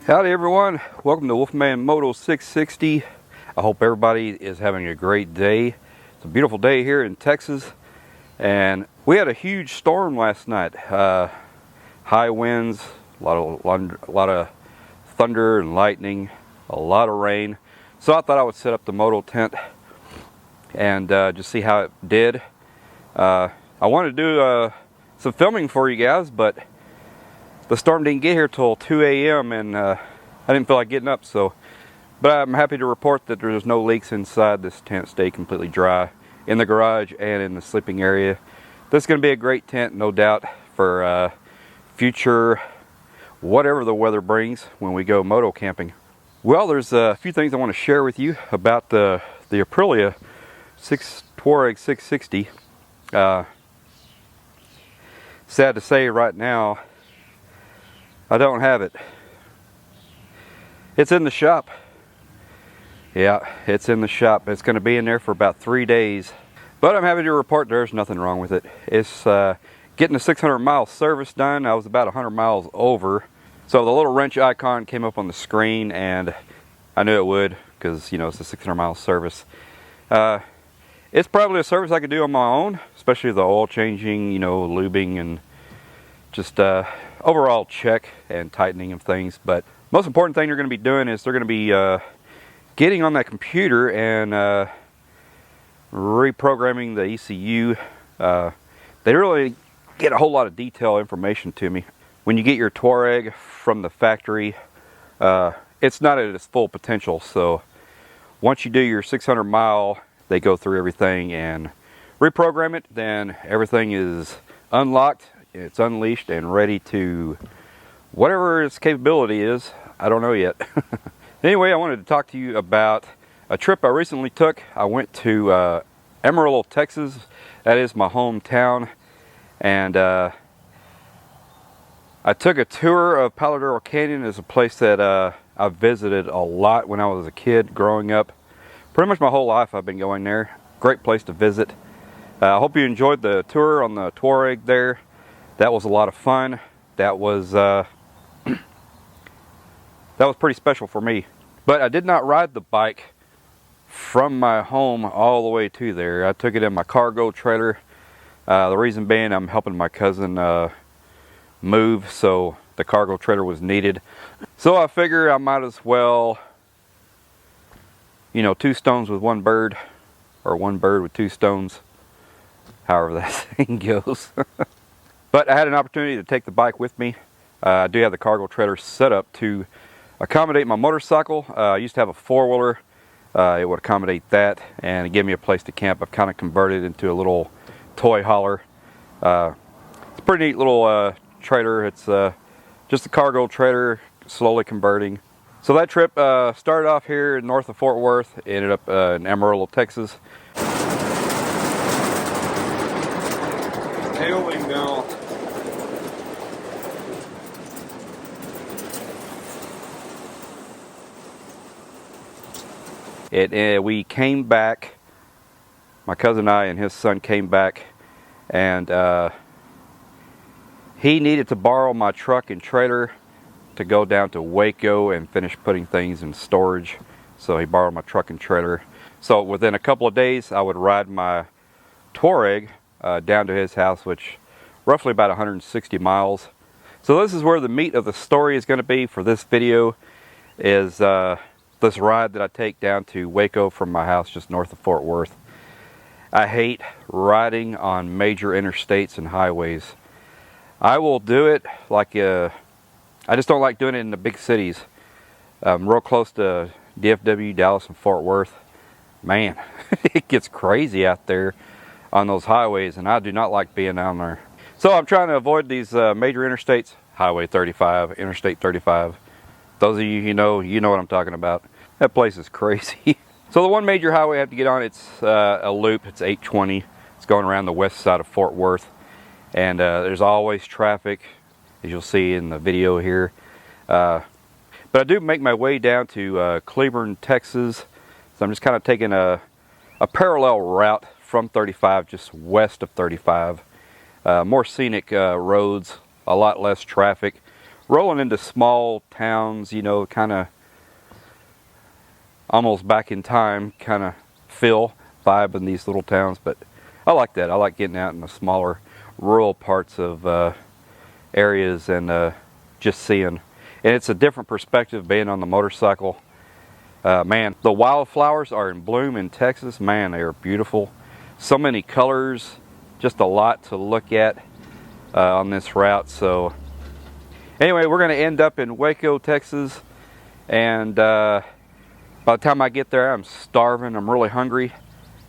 Howdy everyone, welcome to Wolfman Moto 660. I hope everybody is having a great day. It's a beautiful day here in Texas, and we had a huge storm last night. High winds, a lot of thunder and lightning, a lot of rain. So I thought I would set up the moto tent and just see how it did. I wanted to do some filming for you guys, but the storm didn't get here till 2 a.m. and I didn't feel like getting up. But I'm happy to report that there's no leaks inside. This tent stayed completely dry in the garage and in the sleeping area. This is going to be a great tent, no doubt, for future whatever the weather brings when we go moto camping. Well, there's a few things I want to share with you about the Aprilia Tuareg 660. Sad to say right now, I don't have it. It's in the shop. Yeah, it's in the shop. It's going to be in there for about 3 days. But I'm happy to report there's nothing wrong with it. It's getting a 600-mile service done. I was about 100 miles over. So the little wrench icon came up on the screen, and I knew it would because, you know, it's a 600-mile service. It's probably a service I could do on my own, especially the oil changing, you know, lubing, and just overall check and tightening of things. But most important thing they're going to be doing is they're going to be getting on that computer and reprogramming the ECU. They really get a whole lot of detailed information to me. When you get your Tuareg from the factory, it's not at its full potential. So once you do your 600 mile, they go through everything and reprogram it. Then everything is unlocked. It's unleashed and ready to whatever its capability is. I don't know yet. Anyway, I wanted to talk to you about a trip I recently took. I went to Amarillo, Texas. That is my hometown. And I took a tour of Paladero Canyon. It's a place that I visited a lot when I was a kid growing up. Pretty much my whole life I've been going there. Great place to visit. I hope you enjoyed the tour on the Tuareg there. That was a lot of fun. That was that was pretty special for me. But I did not ride the bike from my home all the way to there. I took it in my cargo trailer. The reason being, I'm helping my cousin move, so the cargo trailer was needed. So I figure I might as well, you know, two stones with one bird, or one bird with two stones, however that saying goes. But I had an opportunity to take the bike with me. I do have the cargo trailer set up to accommodate my motorcycle. I used to have a four-wheeler. It would accommodate that and give me a place to camp. I've kind of converted it into a little toy hauler. It's a pretty neat little trailer. It's just a cargo trailer, slowly converting. So that trip started off here north of Fort Worth, ended up in Amarillo, Texas. Hailing now. We came back, my cousin and I and his son came back, and he needed to borrow my truck and trailer to go down to Waco and finish putting things in storage. So he borrowed my truck and trailer. So within a couple of days I would ride my Tuareg down to his house, which roughly about 160 miles. So this is where the meat of the story is going to be for this video, is this ride that I take down to Waco from my house just north of Fort Worth. I hate riding on major interstates and highways. I will do it like I just don't like doing it in the big cities. Real close to DFW, Dallas, and Fort Worth. Man, it gets crazy out there on those highways, and I do not like being down there. So I'm trying to avoid these major interstates. Highway 35, Interstate 35. Those of you who know, you know what I'm talking about. That place is crazy. So the one major highway I have to get on, it's a loop. It's 820. It's going around the west side of Fort Worth. And there's always traffic, as you'll see in the video here. But I do make my way down to Cleburne, Texas. So I'm just kind of taking a parallel route from 35, just west of 35. More scenic roads, a lot less traffic. rolling into small towns, you know, kind of almost back in time kind of feel vibe in these little towns. But I like that. I like getting out in the smaller rural parts of areas and just seeing. And it's a different perspective being on the motorcycle. Man, the wildflowers are in bloom in Texas. Man, they are beautiful. So many colors, just a lot to look at on this route. So anyway, we're going to end up in Waco, Texas, and by the time I get there, I'm starving. I'm really hungry,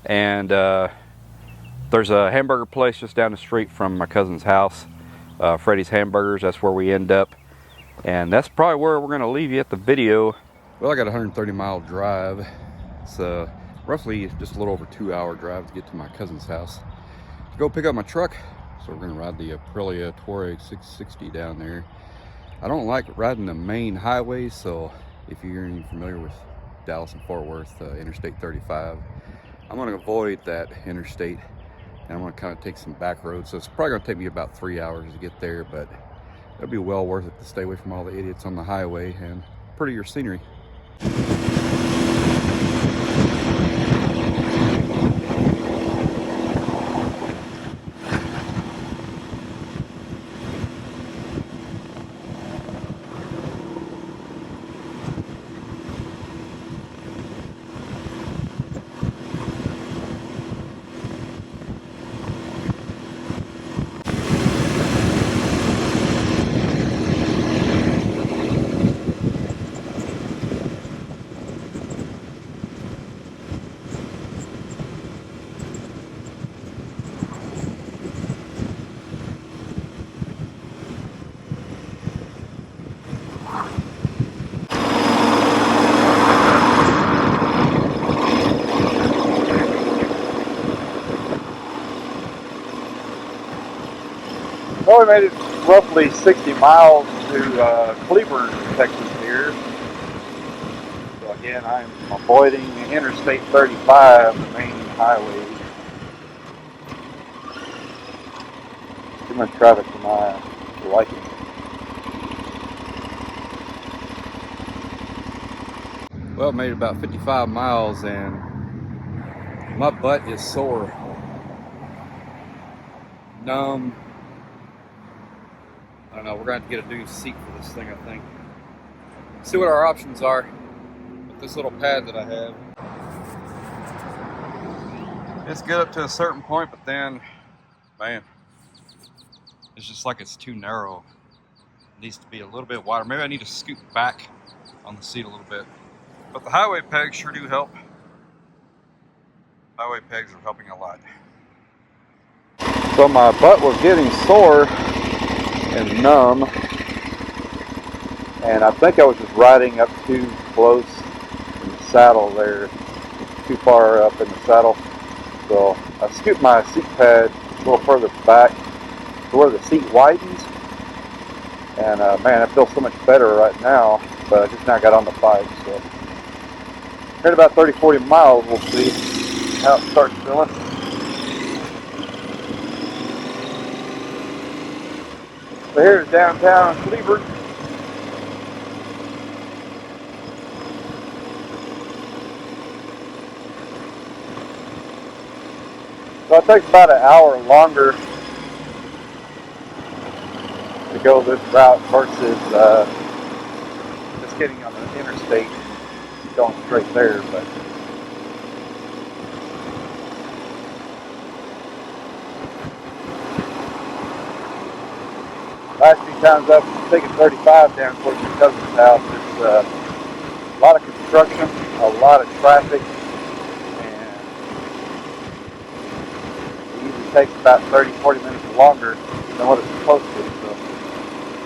and there's a hamburger place just down the street from my cousin's house, Freddy's Hamburgers. That's where we end up, and that's probably where we're going to leave you at the video. Well, I got a 130-mile drive. It's roughly just a little over 2-hour drive to get to my cousin's house to go pick up my truck. So we're going to ride the Aprilia Tuareg 660 down there. I don't like riding the main highways, so if you're familiar with Dallas and Fort Worth, Interstate 35, I'm going to avoid that interstate, and I'm going to kind of take some back roads. So it's probably going to take me about 3 hours to get there, but it'll be well worth it to stay away from all the idiots on the highway and prettier scenery. Well, we made it roughly 60 miles to Cleburne, Texas here. So again, I'm avoiding Interstate 35, the main highway. Too much traffic for my liking. Well, made about 55 miles and my butt is sore. Numb. I don't know, we're going to have to get a new seat for this thing, I think. See what our options are with this little pad that I have. It's good up to a certain point, but then, man, it's just like it's too narrow. It needs to be a little bit wider. Maybe I need to scoot back on the seat a little bit. But the highway pegs sure do help. Highway pegs are helping a lot. So my butt was getting sore and numb, and I think I was just riding up too close in the saddle there, too far up in the saddle. So I scooped my seat pad a little further back to where the seat widens, and man, I feel so much better right now, but I just now got on the bike. So here in about 30-40 miles, we'll see how it starts feeling. So here's downtown Cleburne. So it takes about an hour longer to go this route versus just getting on the interstate, going straight there. But last few times I've taken 35 down towards your cousin's house, it's a lot of construction, a lot of traffic, and it usually takes about 30-40 minutes longer than what it's supposed to. So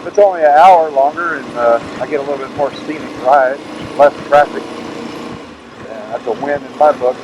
if it's only an hour longer and I get a little bit more scenic ride, less traffic, that's a win in my book.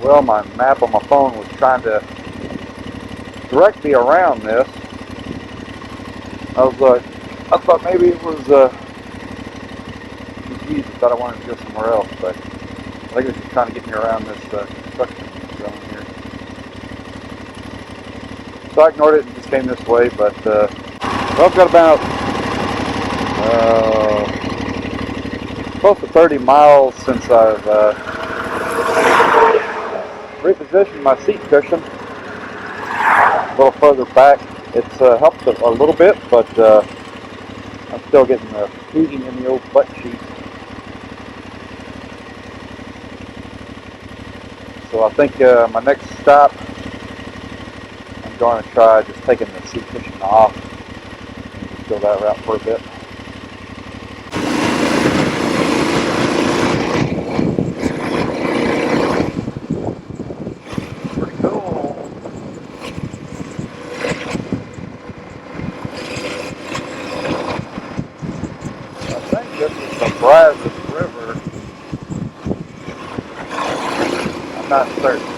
Well, my map on my phone was trying to direct me around this. I thought maybe it was confused. I thought I wanted to go somewhere else, but I think it was just trying to get me around this construction zone here. So I ignored it and just came this way, but well, I've got about close to 30 miles since I've repositioned my seat cushion a little further back. It's helped a little bit, but I'm still getting the heating in the old butt cheek. So I think my next stop, I'm going to try just taking the seat cushion off and just go that route for a bit. Pretty cool. I think this is the Brazos River. I'm not certain.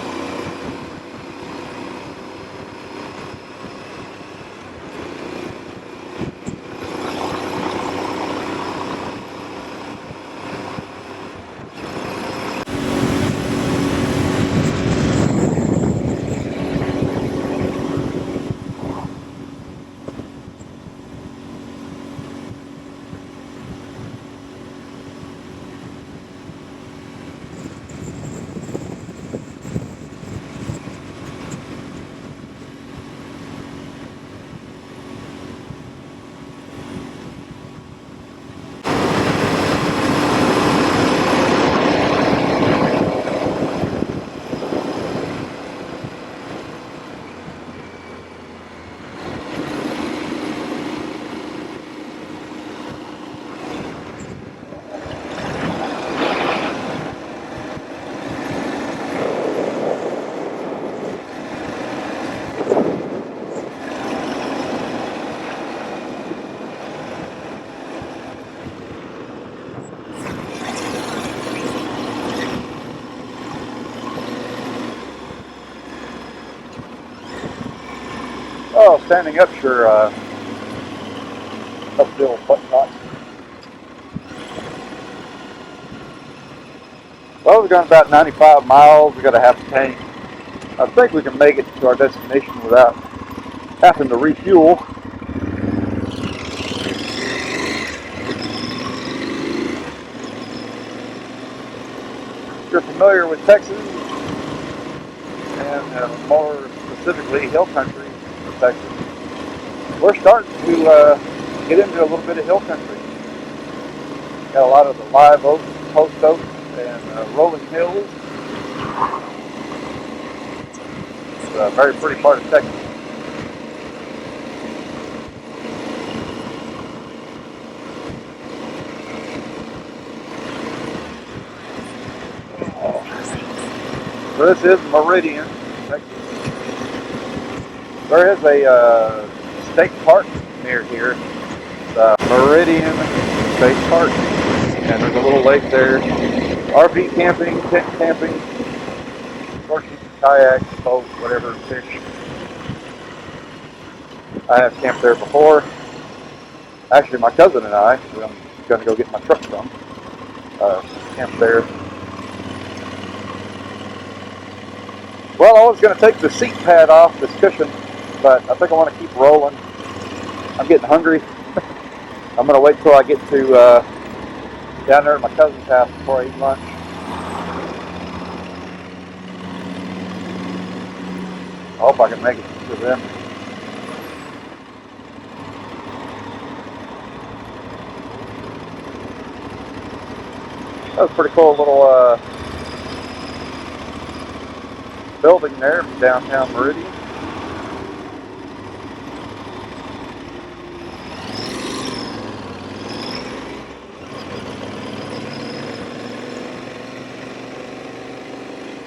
Oh, standing up sure uphill butt cock. Well, we're going about 95 miles. We got a half tank. I think we can make it to our destination without having to refuel. If you're familiar with Texas, and more specifically hill country of Texas, we're starting to get into a little bit of hill country. Got a lot of the live oaks, post oaks, and rolling hills. It's a very pretty part of Texas. So this is Meridian, Texas. There is a state park near here, the Meridian State Park, and there's a little lake there. RV camping, tent camping, of course you can kayak, boat, whatever, fish. I have camped there before. Actually, my cousin and I, I'm going to go get my truck from, camped there. Well, I was going to take the seat pad off, this cushion, but I think I want to keep rolling. I'm getting hungry. I'm going to wait till I get to down there at my cousin's house before I eat lunch. I hope I can make it to them. That was a pretty cool little building there in downtown Meridian.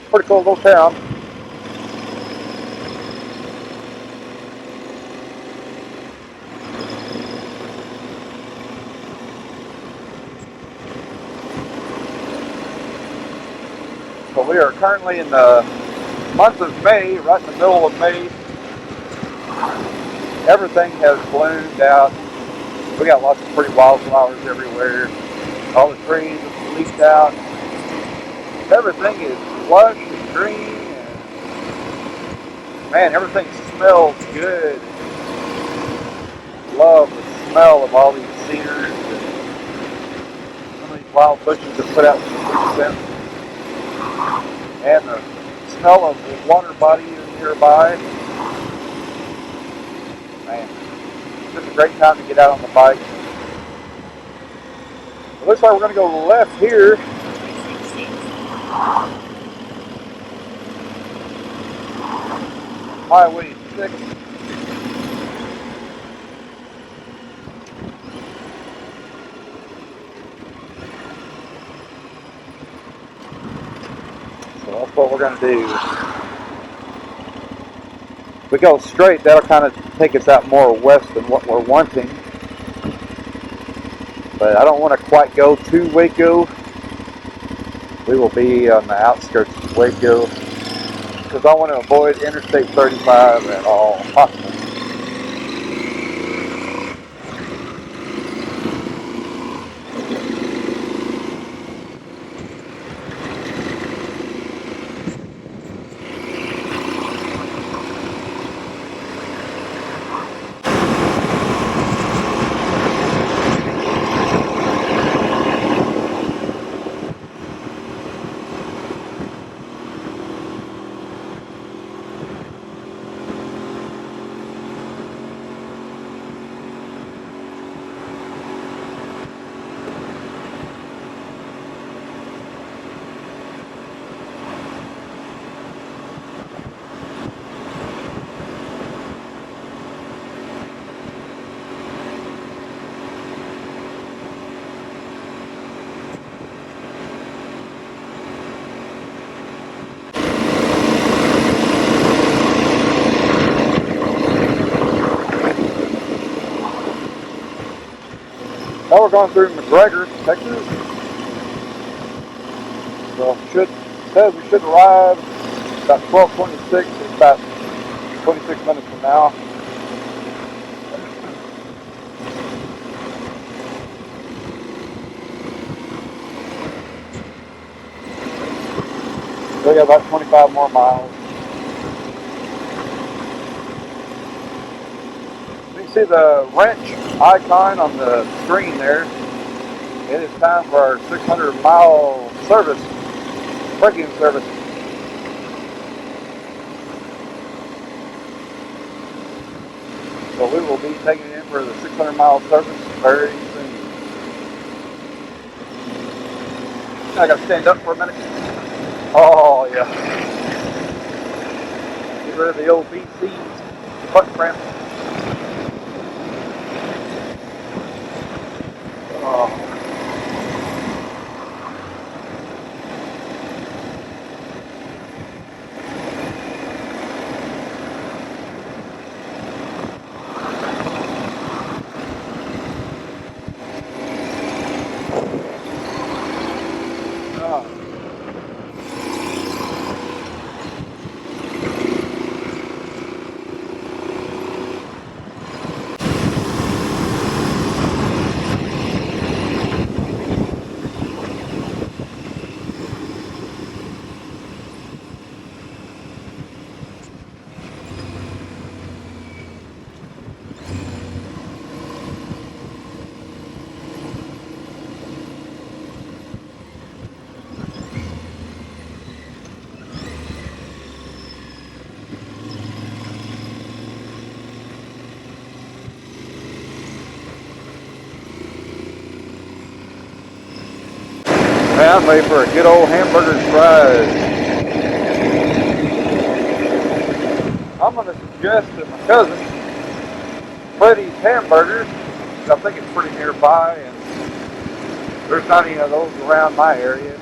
Pretty cool little town. So we are currently in the month of May, right in the middle of May. Everything has bloomed out. We got lots of pretty wildflowers everywhere. All the trees have leafed out. Everything is lush and green, and man, everything smells good. Love the smell of all these cedars and some of these wild bushes that put out some good scent. And the smell of the water bodies nearby. Man, it's just a great time to get out on the bike. It looks like we're going to go left here. Highway 6. So that's what we're going to do. If we go straight, that'll kind of take us out more west than what we're wanting. But I don't want to quite go to Waco. We will be on the outskirts of Waco because I want to avoid Interstate 35 at all possible. Now we're going through McGregor, Texas. So it says we should arrive about 12:26. It's about 26 minutes from now. We got about 25 more miles. You can see the wrench icon on the screen there. It is time for our 600-mile service, braking service. So we will be taking it in for the 600-mile service very soon. I gotta stand up for a minute. Oh yeah. Get rid of the old BC butt cramp. Oh. Man, I'm ready for a good old hamburger and fries. I'm going to suggest that my cousin, Freddy's Hamburgers, I think it's pretty nearby, and there's not any of those around my area.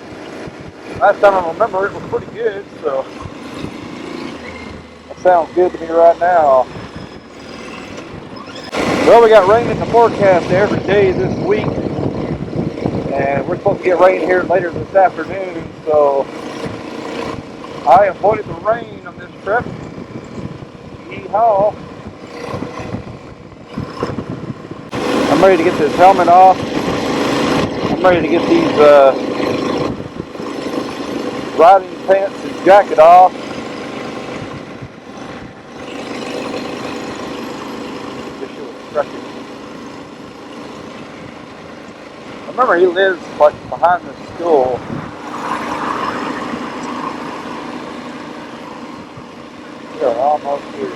Last time I remember it was pretty good, so that sounds good to me right now. Well, we got rain in the forecast every day this week. And we're supposed to get rain here later this afternoon, so I avoided the rain on this trip. Yeehaw. I'm ready to get this helmet off. I'm ready to get these riding pants and jacket off. Wish it was structured. I remember he lives like behind the school. We are almost here.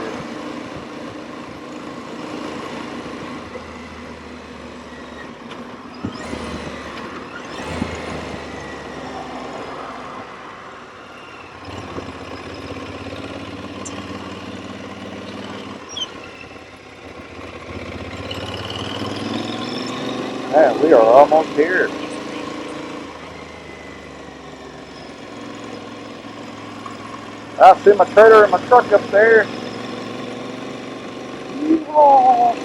Man, we are almost here. I see my trailer and my truck up there. Yeehaw.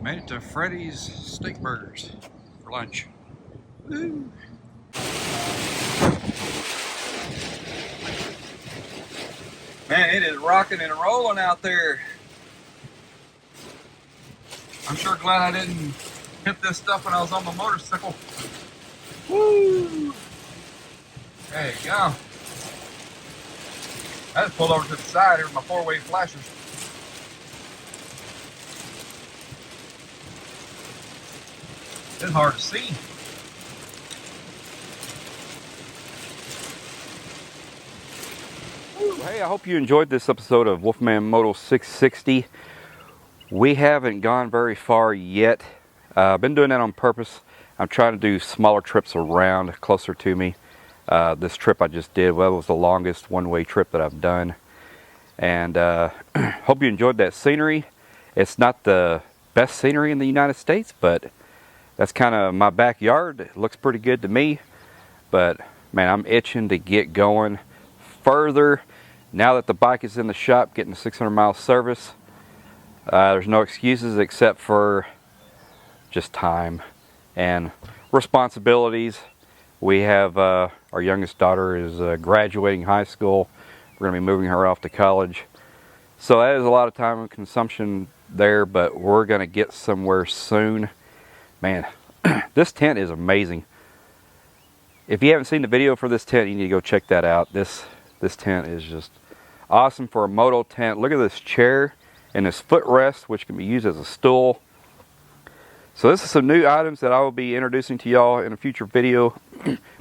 Made it to Freddy's Steak Burgers for lunch. Woo. Man, it is rocking and rolling out there. I'm sure glad I didn't hit this stuff when I was on my motorcycle. Woo! There you go. I just pulled over to the side here with my four-way flashers. It's hard to see. Hey, I hope you enjoyed this episode of Wolfman Moto 660. We haven't gone very far yet. I've been doing that on purpose. I'm trying to do smaller trips around closer to me. This trip I just did, well, it was the longest one-way trip that I've done. And hope you enjoyed that scenery. It's not the best scenery in the United States, but that's kind of my backyard. It looks pretty good to me. But man, I'm itching to get going further. Now that the bike is in the shop getting a 600-mile service, there's no excuses except for just time and responsibilities. We have our youngest daughter is graduating high school. We're going to be moving her off to college. So that is a lot of time and consumption there, but we're going to get somewhere soon. Man, this tent is amazing. If you haven't seen the video for this tent, you need to go check that out. This tent is just awesome for a moto tent. Look at this chair and this footrest, which can be used as a stool. So this is some new items that I will be introducing to y'all in a future video.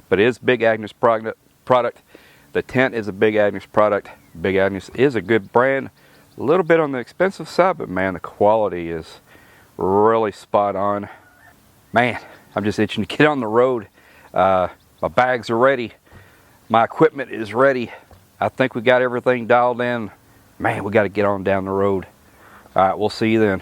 But it is Big Agnes product. The tent is a Big Agnes product. Big Agnes is a good brand. A little bit on the expensive side, but man, the quality is really spot on. Man, I'm just itching to get on the road. My bags are ready. My equipment is ready. I think we got everything dialed in. Man, we got to get on down the road. All right, we'll see you then.